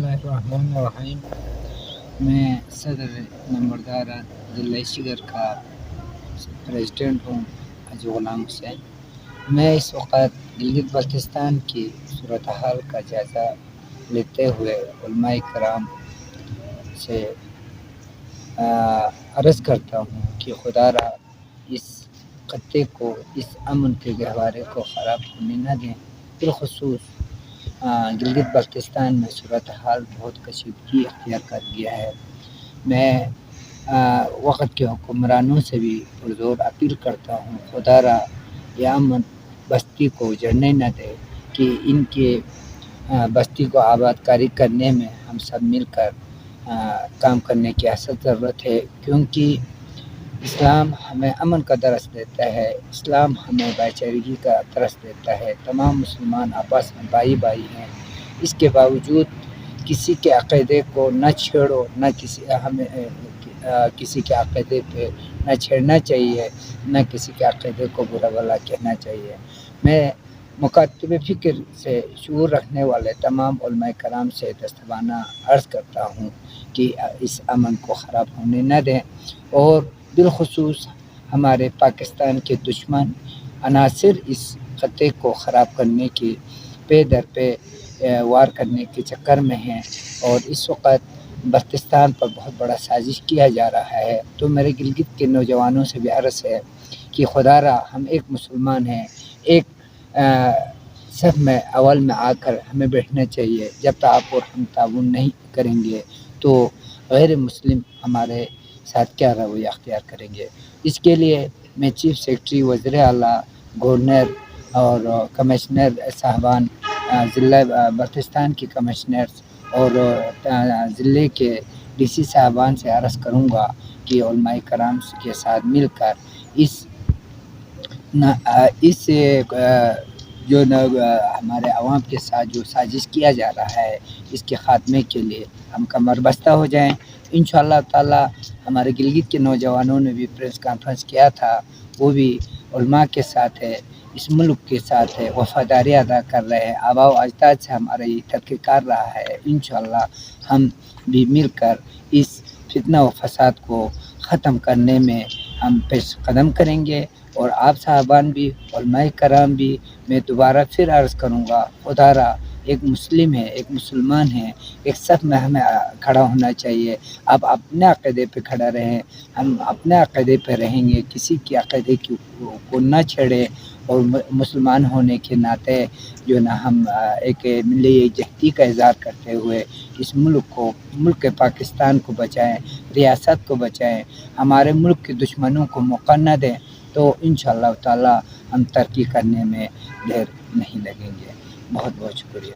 اللہ الرحمن الرحیم۔ میں صدر نمبردار ضلع شگر کا پریزیڈنٹ ہوں، حاجی غلام حسین۔ میں اس وقت گلگت بلتستان کی صورتحال کا جائزہ لیتے ہوئے علماء کرام سے عرض کرتا ہوں کہ خدا را اس خطے کو، اس امن کے گہوارے کو خراب ہونے نہ دیں۔ بالخصوص گلگت بلتستان میں صورتحال بہت کشیدگی اختیار کر گیا ہے۔ میں وقت کے حکمرانوں سے بھی پرزور اپیل کرتا ہوں، خدا را یہ امن بستی کو اجڑنے نہ دے، کہ ان کے بستی کو آباد کاری کرنے میں ہم سب مل کر کام کرنے کی حسد ضرورت ہے، کیونکہ اسلام ہمیں امن کا درس دیتا ہے، اسلام ہمیں بھائی چارگی کا درس دیتا ہے۔ تمام مسلمان آپس میں بھائی بھائی ہیں۔ اس کے باوجود کسی کے عقیدے کو نہ چھیڑو، نہ کسی کے عقیدے پہ نہ چھیڑنا چاہیے، نہ کسی کے عقیدے کو برا بھلا کہنا چاہیے۔ میں مکاتب فکر سے شعور رکھنے والے تمام علماء کرام سے دستانہ عرض کرتا ہوں کہ اس امن کو خراب ہونے نہ دیں، اور بالخصوص ہمارے پاکستان کے دشمن عناصر اس خطے کو خراب کرنے کی پے در پہ وار کرنے کے چکر میں ہیں، اور اس وقت بلتستان پر بہت بڑا سازش کیا جا رہا ہے۔ تو میرے گلگت کے نوجوانوں سے بھی عرض ہے کہ خدا را ہم ایک مسلمان ہیں، ایک صف میں اول میں آ کر ہمیں بیٹھنا چاہیے۔ جب تک آپ اور ہم تعاون نہیں کریں گے تو غیر مسلم ہمارے ساتھ کیا رویہ اختیار کریں گے۔ اس کے لیے میں چیف سیکرٹری، وزیر اعلیٰ، گورنر اور کمشنر صاحبان، ضلع بلتستان کی کمشنر اور ضلع کے ڈی سی صاحبان سے عرض کروں گا کہ علماء کرام کے ساتھ مل کر اس جو ہمارے عوام کے ساتھ جو سازش کیا جا رہا ہے، اس کے خاتمے کے لیے ہم کمر بستہ ہو جائیں۔ انشاءاللہ تعالی ہمارے گلگت کے نوجوانوں نے بھی پریس کانفرنس کیا تھا، وہ بھی علماء کے ساتھ ہے، اس ملک کے ساتھ ہے، وفاداری ادا کر رہے ہیں، آباء و اجداد سے ہمارا یہ تحقیقات رہا ہے۔ انشاءاللہ ہم بھی مل کر اس فتنہ و فساد کو ختم کرنے میں ہم پیش قدم کریں گے، اور آپ صاحبان بھی، علماء کرام بھی۔ میں دوبارہ پھر عرض کروں گا، خدا را ایک مسلم ہے، ایک مسلمان ہے، ایک صف میں ہمیں کھڑا ہونا چاہیے۔ آپ اپنے عقیدے پہ کھڑا رہیں، ہم اپنے عقیدے پہ رہیں گے، کسی کی عقیدے کو نہ چھیڑیں، اور مسلمان ہونے کے ناطے جو نا ہم ایک ملی یکجہتی کا اظہار کرتے ہوئے اس ملک پاکستان کو بچائیں، ریاست کو بچائیں، ہمارے ملک کے دشمنوں کو موقع نہ دیں، تو انشاءاللہ تعالی ہم ترقی کرنے میں دیر نہیں لگیں گے۔ بہت بہت شکریہ۔